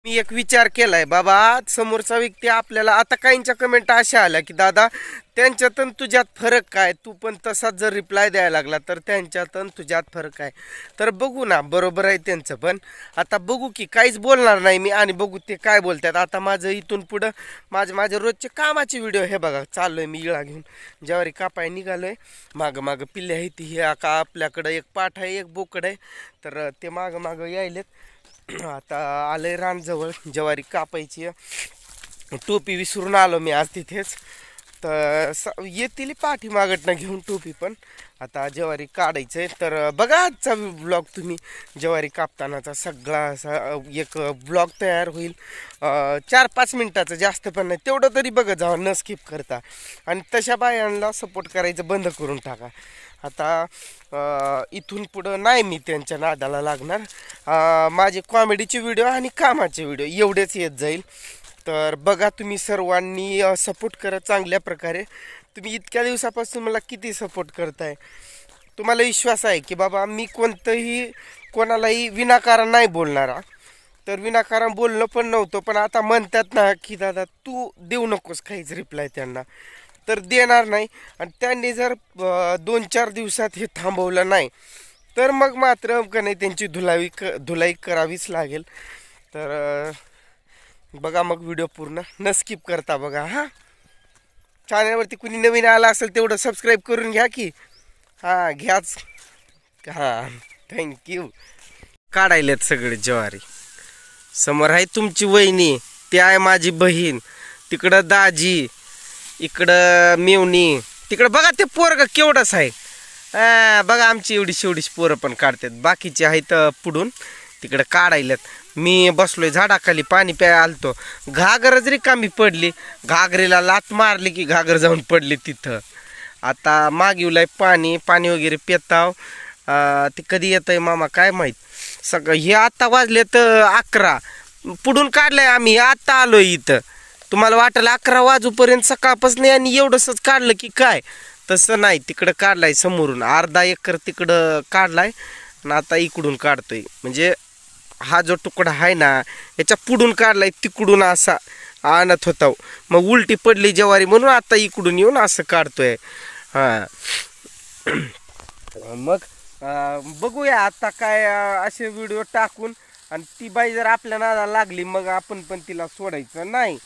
मी एक विचार केलाय बाबा, समोरचा व्यक्ती आपल्याला आता काहींच्या कमेंट अशा आल्या की दादा त्यांच्यात आणि तुझ्यात फरक काय, तू पण तसाच जर रिप्लाय द्यायला लागला तर त्यांच्यात आणि तुझ्यात फरक काय. तर बघू ना, बरोबर आहे त्यांचं, पण आता बघू की काहीच बोलणार नाही मी आणि बघू ते काय बोलतात. आता माझं इथून पुढं माझे रोजचे कामाचे व्हिडिओ हे बघा चाललोय मी इळा घेऊन ज्वारी कापाय निघालोय. मागं पिल्ले आहे ती हे का आपल्याकडं एक पाठ आहे एक बोकड आहे, तर ते मागं यायलेत. आता आलंय रानजवळ ज्वारी कापायची. टोपी विसरून आलो मी आज तिथेच, तर येतील पाठीमागटनं घेऊन टोपी. पण आता ज्वारी काढायचंय, तर बघा आजचा ब्लॉग तुम्ही. ज्वारी कापतानाचा सगळा असा एक ब्लॉग तयार होईल 4-5 मिनिटाचं, जास्त पण नाही, तेवढं तरी बघा जावा न स्किप करता. आणि तशा बायांना सपोर्ट करायचं बंद करून टाका. आता इथून पुढं नाही मी त्यांच्या नादाला लागणार. माझे कॉमेडीचे व्हिडिओ आणि कामाचे व्हिडिओ एवढेच येत जाईल. तर बघा तुम्ही सर्वांनी सपोर्ट करा चांगल्या प्रकारे. तुम्ही इतक्या दिवसापासून मला किती सपोर्ट करताय. तुम्हाला विश्वास आहे की बाबा मी कोणालाही विनाकारण नाही बोलणारा. तर विनाकारण बोलणं पण नव्हतं, पण आता म्हणतात ना की दादा तू देऊ नकोस काहीच रिप्लाय त्यांना, तर देणार नाही. आणि त्यांनी जर 2-4 दिवसात हे थांबवलं नाही तर मग मात्र का नाही त्यांची धुलाई करावीच लागेल. तर बघा मग व्हिडिओ पूर्ण न स्किप करता बघा. हां, चॅनलवरती कुणी नवीन आला असेल तेवढं सबस्क्राईब करून घ्या की. हां घ्याच. हां थँक्यू. काढायलेत सगळे ज्वारी. समोर आहे तुमची वहिनी, ती आहे माझी बहीण, तिकडं दाजी, इकडं मेवणी, तिकडं बघा ते पोरग केवढंच आहे. बघा आमची एवढीशी पोरं पण काढतात. बाकीचे आहेत पुढून तिकडं काढायलेत. मी बसलोय झाडाखाली पाणी प्यायला आलतो. घागरच रिकामी पडली, घागरीला लात मारली की घागर जाऊन पडली तिथं. आता मागिवलंय पाणी वगैरे पिताव. ते कधी येतंय मामा काय माहीत. सगळं हे आता वाजले तर 11, पुढून काढलंय आम्ही, आता आलोय इथं. तुम्हाला वाटेल 11 वाजूपर्यंत सकाळपासून आणि एवढंसच काढलं की काय, तसं नाही. तिकडं काढलाय समोरून अर्धा एकर तिकडं काढलाय आणि आता इकडून काढतोय. म्हणजे हा जो तुकडा आहे ना याच्या पुढून काढलाय, तिकडून असा आणत होता. मग उलटी पडली ज्वारी म्हणून आता इकडून येऊन असं काढतोय. हां मग बघूया आता काय असे व्हिडिओ टाकून. आणि ती बाई जर आपल्या नादाला लागली मग आपण पण तिला सोडायचं नाही.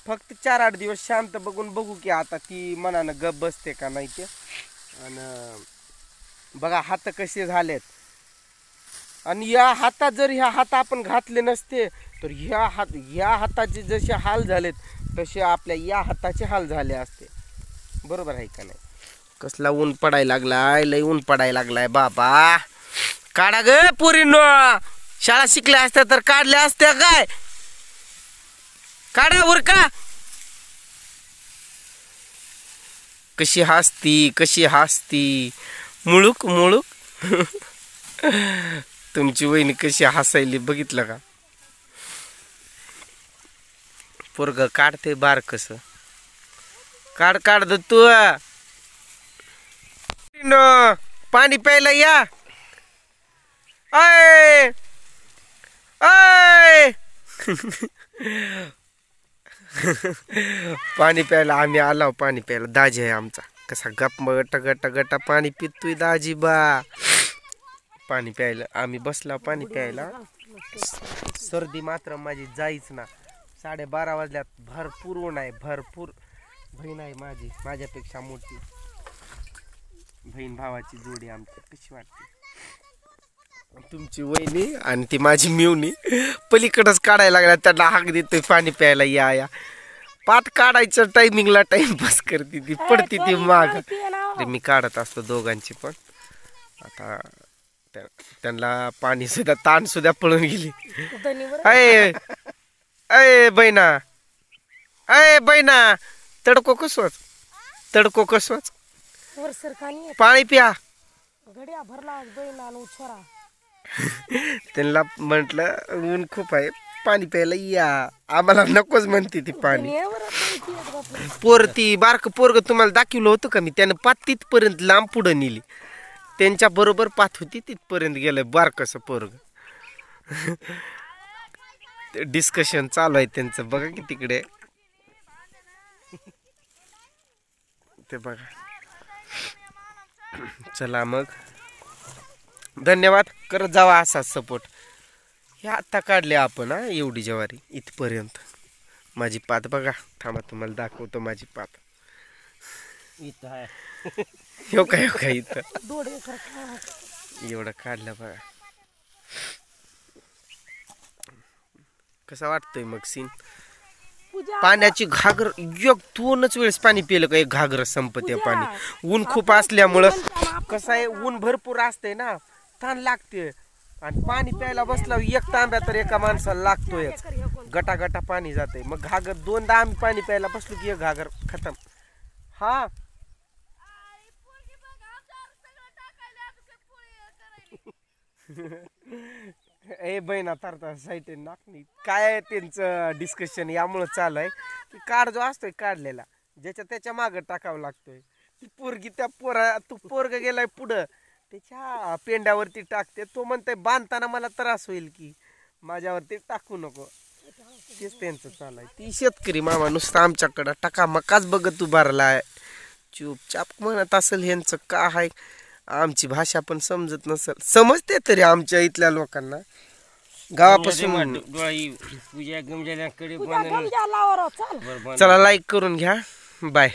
फक्त 4-8 दिवस शांत बघून बघू की आता ती मनानं गप बसते का नाही ते. आणि बघा हात कसे झालेत. आणि या हातात जर ह्या हात आपण घातले नसते तर ह्या हाताचे जसे हाल झालेत तसे आपल्या या हाताचे हाल झाले असते. बरोबर आहे का नाही. कसला ऊन पडायला लागलाय, लय ऊन पडायला लागलाय बाबा. काढा ग पोरींनो, शाळा शिकल्या असत्या तर काढल्या असत्या काय. काढा वर का. कशी हसती मुळूक तुमची वहिनी कशी हसायली बघितलं का. पोरग काढते बार कस. काढ द तू. पाणी प्यायला या. आय पाणी प्यायला आम्ही आलो. पाणी प्यायला दाजी आहे आमचा. कसा गटा पाणी पितोय दाजी बा. पाणी प्यायला आम्ही बसला. पाणी प्यायला सर्दी मात्र माझी जाईच ना. 12:30 वाजल्यात. भरपूर ऊन आहे, भरपूर. बहीण आहे माझ्यापेक्षा मोठी. बहीण भावाची जोडी आमची. कशी वाटते तुमची वहिनी आणि ती माझी मेवणी पलीकडच काढायला लागल्या. त्यांना हाक देतोय पाणी प्यायला या. पाठ काढायचं टायमिंगला टाइमपास करते ती, पडती ती माग. मी काढत असतो दोघांची पण. आता त्यांना पाणी सुद्धा ताण सुद्धा पळून गेली. अय बहिणा तडको कसवाच पाणी प्या. त्यांना म्हटलं ऊन खूप आहे, पाणी प्यायला या. आम्हाला नकोच म्हणते ती पाणी. बारक पोरग तुम्हाला दाखवलं होतं का मी. त्यानं पात तिथपर्यंत लांब पुढं नेली. त्यांच्या बरोबर पात होती तिथपर्यंत गेलं बारकस पोरग. डिस्कशन चालू आहे त्यांचं, बघा की तिकडे ते बघा. चला मग धन्यवाद, करत जावा असाच सपोर्ट. हे आता काढले आपण हा एवढी ज्वारी इथपर्यंत. माझी पात बघा, थांबा तुम्हाला दाखवतो माझी पात. हो का इथं एवढं काढलं बघा. कसा वाटतोय मग सीन? पाण्याची घागर एक 2च वेळेस पाणी पिलं का एक घागर संपते पाणी. ऊन खूप असल्यामुळं कसं आहे, ऊन भरपूर असते ना, ताण लागते. आणि पाणी प्यायला बसला एक तांब्या तर एका माणसाला लागतोय. गटा गटा पाणी जाते. मग घागर 2दा आम्ही पाणी प्यायला बसलो की एक घागर खतम. हा ए बहिणा तरता साईट नाकनी काय त्यांचं डिस्कशन यामुळं चालू आहे की कार्ड जो असतोय काढलेला ज्याच्या त्याच्या मागं टाकावं लागतोय. ती पोरगी त्या तू पोरग गेलाय पुढं त्याच्या पेंड्यावरती टाकते. तो म्हणतोय बांधताना मला त्रास होईल की माझ्यावरती टाकू नको. तेच त्यांचं चालू आहे. ती शेतकरी मामा नुसतं आमच्याकडं टाका मकाच बघत उभारलाय. चुपचाप म्हणत असेल ह्यांचं का आहे. आमची भाषा पण समजत नसेल, समजते तरी आमच्या इथल्या लोकांना गावापासून. चला लाईक करून घ्या. बाय.